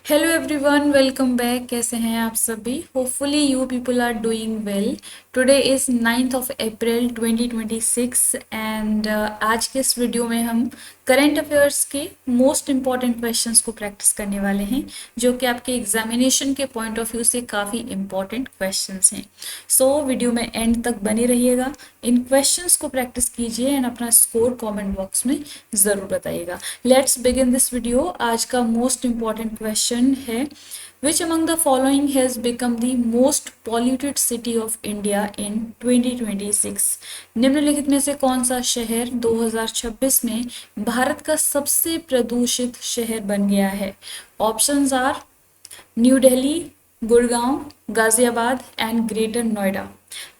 Hello everyone, welcome back. कैसे हैं आप सभी? Hopefully you people are doing well. Today is 9th of April 2026 and आज के इस वीडियो में हम करंट अफेयर्स के मोस्ट इम्पॉर्टेंट क्वेश्चंस को प्रैक्टिस करने वाले हैं, जो कि आपके एग्जामिनेशन के पॉइंट ऑफ व्यू से काफ़ी इम्पॉर्टेंट क्वेश्चंस हैं। सो वीडियो में एंड तक बने रहिएगा, इन क्वेश्चंस को प्रैक्टिस कीजिए एंड अपना स्कोर कमेंट बॉक्स में ज़रूर बताइएगा। Let's begin this video. आज का मोस्ट इम्पॉर्टेंट क्वेश्चन है, which among the following has become the most polluted city of India in 2026? निम्नलिखित में से कौन सा शहर 2026 में भारत का सबसे प्रदूषित शहर बन गया है? Options are new Delhi, Gurgaon, Ghaziabad and greater Noida.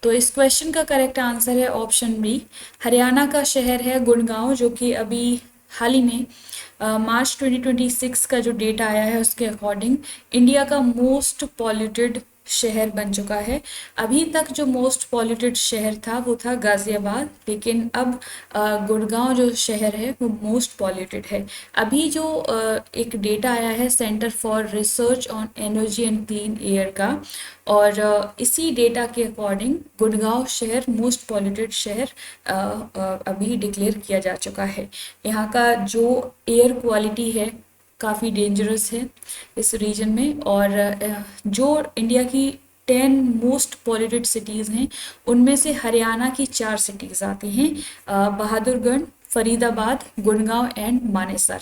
तो इस क्वेश्चन का करेक्ट आंसर है ऑप्शन बी, हरियाणा का शहर है गुड़गांव, जो कि अभी हाल ही में मार्च 2026 का जो डेटा आया है उसके अकॉर्डिंग इंडिया का मोस्ट पॉल्यूटेड शहर बन चुका है। अभी तक जो मोस्ट पॉल्यूटेड शहर था वो था गाजियाबाद, लेकिन अब गुड़गांव जो शहर है वो मोस्ट पॉल्यूटेड है। अभी जो एक डेटा आया है centre for research on energy and clean air का, और इसी डेटा के अकॉर्डिंग गुड़गांव शहर मोस्ट पॉल्यूटेड शहर अभी डिक्लेयर किया जा चुका है। यहाँ का जो एयर क्वालिटी है काफ़ी डेंजरस है इस रीजन में, और जो इंडिया की 10 मोस्ट पॉल्यूटेड सिटीज़ हैं उनमें से हरियाणा की 4 सिटीज़ आती हैं, बहादुरगढ़, फरीदाबाद, गुड़गांव एंड मानेसर।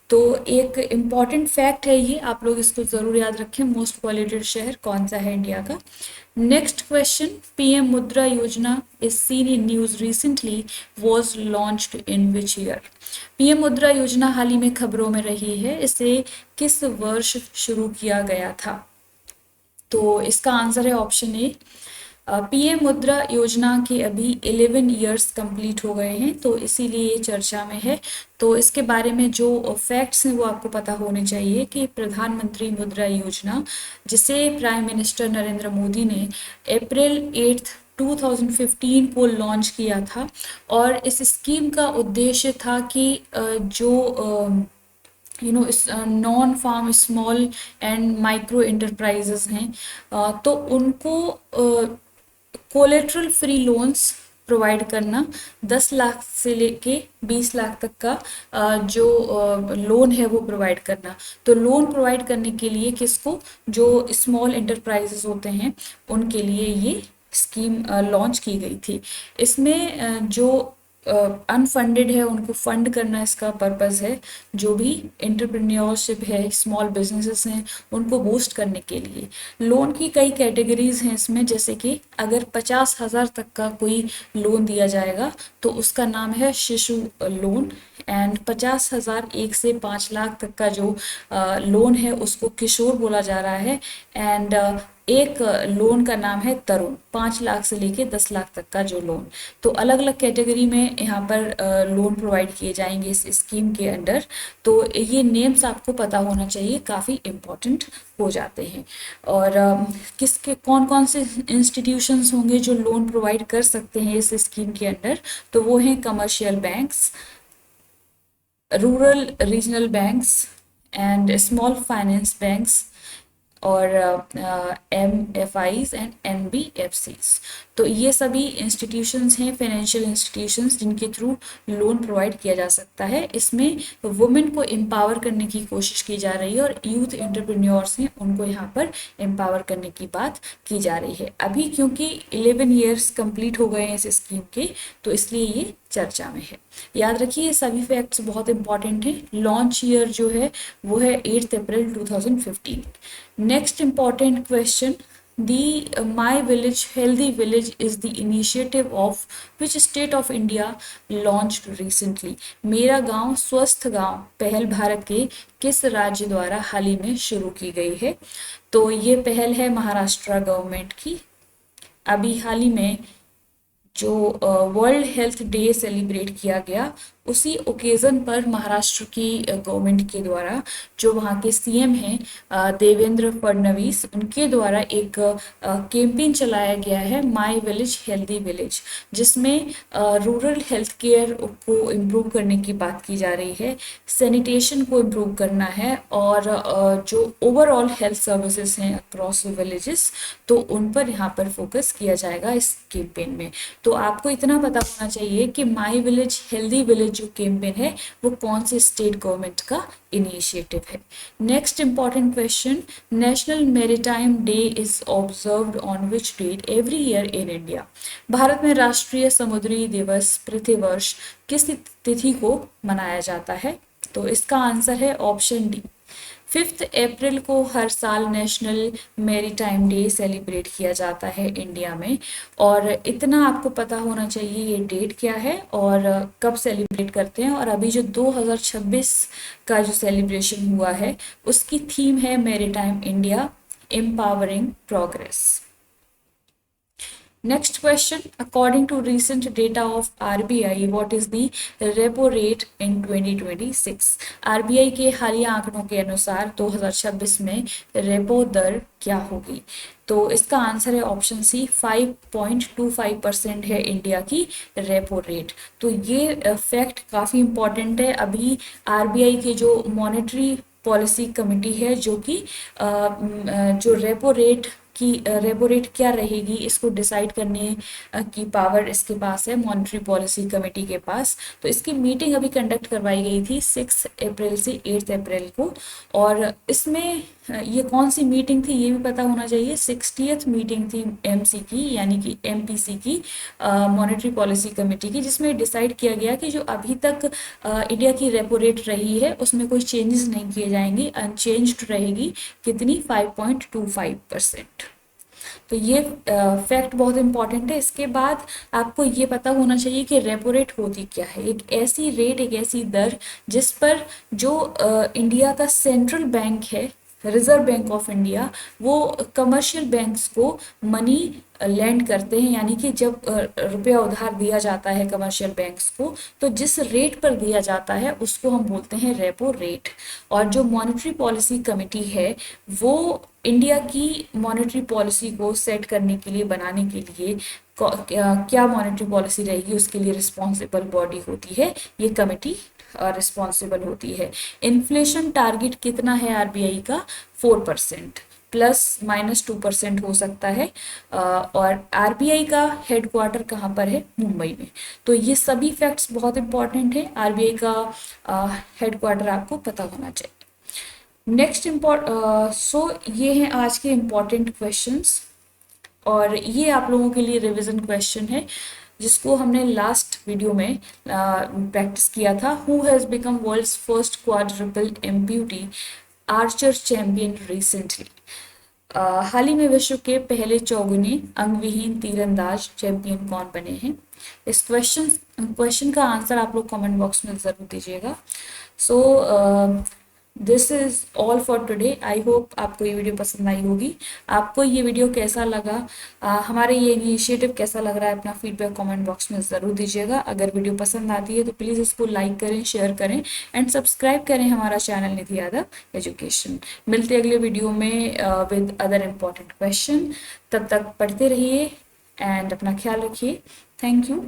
तो एक इम्पॉर्टेंट फैक्ट है ये, आप लोग इसको ज़रूर याद रखें, मोस्ट पॉल्यूटेड शहर कौन सा है इंडिया का। नेक्स्ट क्वेश्चन, पीएम मुद्रा योजना is seen in news recently was launched in which year? PM मुद्रा योजना हाल ही में खबरों में रही है, इसे किस वर्ष शुरू किया गया था? तो इसका आंसर है ऑप्शन ए। पीएम मुद्रा योजना के अभी 11 इयर्स कंप्लीट हो गए हैं, तो इसीलिए ये चर्चा में है। तो इसके बारे में जो फैक्ट्स हैं वो आपको पता होने चाहिए कि प्रधानमंत्री मुद्रा योजना, जिसे प्राइम मिनिस्टर नरेंद्र मोदी ने अप्रैल 8 2015 को लॉन्च किया था, और इस स्कीम का उद्देश्य था कि जो इस non farm small and micro enterprises हैं, तो उनको कोलेट्रल फ्री लोन्स प्रोवाइड करना, 10 लाख से लेके 20 लाख तक का जो लोन है वो प्रोवाइड करना। तो लोन प्रोवाइड करने के लिए किसको, जो स्मॉल इंटरप्राइजेस होते हैं उनके लिए ये स्कीम लॉन्च की गई थी। इसमें जो अनफंडेड है उनको फंड करना इसका पर्पस है, जो भी एंटरप्रेन्योरशिप है, स्मॉल बिजनेसेस हैं, उनको बूस्ट करने के लिए। लोन की कई कैटेगरीज हैं इसमें, जैसे कि अगर 50,000 तक का कोई लोन दिया जाएगा तो उसका नाम है शिशु लोन, एंड 50,000 1 से 5 लाख तक का जो लोन है उसको किशोर बोला जा रहा है, एंड एक लोन का नाम है तरुण, 5 लाख से लेके 10 लाख तक का जो लोन। तो अलग अलग कैटेगरी में यहाँ पर लोन प्रोवाइड किए जाएंगे इस स्कीम के अंडर। तो ये नेम्स आपको पता होना चाहिए, काफ़ी इम्पोर्टेंट हो जाते हैं। और किसके कौन कौन से इंस्टीट्यूशंस होंगे जो लोन प्रोवाइड कर सकते हैं इस स्कीम के अंडर? तो वो हैं commercial banks, rural regional banks and small finance banks, और MFIs एंड NBFCs। तो ये सभी इंस्टीट्यूशंस हैं, फाइनेंशियल इंस्टीट्यूशंस, जिनके थ्रू लोन प्रोवाइड किया जा सकता है। इसमें वुमेन को एम्पावर करने की कोशिश की जा रही है, और यूथ एंटरप्रेन्योर्स हैं उनको यहाँ पर एम्पावर करने की बात की जा रही है। अभी क्योंकि 11 ईयर्स कंप्लीट हो गए हैं इस स्कीम के, तो इसलिए ये चर्चा में है। याद रखिए ये सभी फैक्ट्स बहुत इंपॉर्टेंट हैं। लॉन्च ईयर जो है वो है 8 अप्रैल 2015। Next important question, the my village healthy village is the initiative of which state of India launched recently? मेरा गांव स्वस्थ गांव पहल भारत के किस राज्य द्वारा हाल ही में शुरू की गई है? तो ये पहल है महाराष्ट्र गवर्नमेंट की। अभी हाल ही में जो वर्ल्ड हेल्थ डे सेलिब्रेट किया गया, उसी ओकेज़न पर महाराष्ट्र की गवर्नमेंट के द्वारा, जो वहाँ के सीएम हैं देवेंद्र फडणवीस, उनके द्वारा एक कैंपेन चलाया गया है, माई विलेज हेल्दी विलेज, जिसमें रूरल हेल्थ केयर को इम्प्रूव करने की बात की जा रही है, सैनिटेशन को इम्प्रूव करना है, और जो ओवरऑल हेल्थ सर्विसेज हैं अक्रॉस विलेजेस, तो उन पर यहाँ पर फोकस किया जाएगा इस कैंपेन में। तो आपको इतना पता होना चाहिए कि माई विलेज हेल्दी विलेज जो कैंपेन है वो कौन से स्टेट गवर्नमेंट का इनिशिएटिव है। Next important question, national maritime day is observed on which date every year in India. Bharat में राष्ट्रीय समुद्री दिवस प्रतिवर्ष किस तिथि को मनाया जाता है? तो इसका आंसर है ऑप्शन डी, 5 अप्रैल को हर साल नेशनल मैरीटाइम डे सेलिब्रेट किया जाता है इंडिया में। और इतना आपको पता होना चाहिए ये डेट क्या है और कब सेलिब्रेट करते हैं। और अभी जो 2026 का जो सेलिब्रेशन हुआ है उसकी थीम है maritime India empowering progress. Next question, according to recent data of RBI, what is the repo rate in 2026? RBI के हालिया आंकड़ों के अनुसार 2026 में रेपो दर क्या होगी? तो इसका आंसर है ऑप्शन सी, 5.25% है इंडिया की रेपो रेट। तो ये फैक्ट काफ़ी इम्पॉर्टेंट है। अभी RBI के जो मॉनेटरी पॉलिसी कमेटी है, जो कि जो रेपो रेट क्या रहेगी इसको डिसाइड करने की पावर इसके पास है, मॉनेटरी पॉलिसी कमेटी के पास। तो इसकी मीटिंग अभी कंडक्ट करवाई गई थी 6 अप्रैल से 8 अप्रैल को। और इसमें ये कौन सी मीटिंग थी ये भी पता होना चाहिए, 60th मीटिंग थी एमसी की, यानी कि एमपीसी की, मॉनेटरी पॉलिसी कमेटी की, जिसमें डिसाइड किया गया कि जो अभी तक इंडिया की रेपो रेट रही है उसमें कोई चेंजेस नहीं किए जाएंगे, अनचेंज्ड रहेगी। कितनी? 5.25%। तो ये फैक्ट बहुत इंपॉर्टेंट है। इसके बाद आपको ये पता होना चाहिए कि रेपो रेट होती क्या है। एक ऐसी रेट, एक ऐसी दर जिस पर जो इंडिया का सेंट्रल बैंक है, रिजर्व बैंक ऑफ इंडिया, वो कमर्शियल बैंक्स को मनी लैंड करते हैं, यानी कि जब रुपया उधार दिया जाता है कमर्शियल बैंक्स को, तो जिस रेट पर दिया जाता है उसको हम बोलते हैं रेपो रेट। और जो मॉनेटरी पॉलिसी कमेटी है वो इंडिया की मॉनेटरी पॉलिसी को सेट करने के लिए, बनाने के लिए क्या मॉनेटरी पॉलिसी रहेगी उसके लिए रिस्पॉन्सिबल बॉडी होती है, ये कमेटी रिस्पॉन्सिबल होती है। इन्फ्लेशन टारगेट कितना है आरबीआई का? 4%, +-2% हो सकता है। और आरबीआई का हेडक्वार्टर कहाँ पर है? मुंबई में। तो ये सभी फैक्ट्स बहुत इंपॉर्टेंट है। आरबीआई का हेडक्वार्टर आपको पता होना चाहिए। नेक्स्ट सो ये हैं आज के इम्पॉर्टेंट क्वेश्चंस, और ये आप लोगों के लिए रिवीजन क्वेश्चन है जिसको हमने लास्ट वीडियो में प्रैक्टिस किया था। Who has become world's first quadruple amputee archer champion recently? हाल ही में विश्व के पहले चौगुने अंगविहीन तीरंदाज चैंपियन कौन बने हैं? इस क्वेश्चन का आंसर आप लोग कमेंट बॉक्स में ज़रूर दीजिएगा। So this is all for today. I hope आपको ये वीडियो पसंद आई होगी। आपको ये वीडियो कैसा लगा, हमारे ये इनिशिएटिव कैसा लग रहा है, अपना फीडबैक कमेंट बॉक्स में ज़रूर दीजिएगा। अगर वीडियो पसंद आती है तो प्लीज़ इसको लाइक करें, शेयर करें एंड सब्सक्राइब करें हमारा चैनल निधि यादव एजुकेशन। मिलते अगले वीडियो में विद अदर इम्पॉर्टेंट क्वेश्चन। तब तक पढ़ते रहिए एंड अपना ख्याल रखिए। Thank you.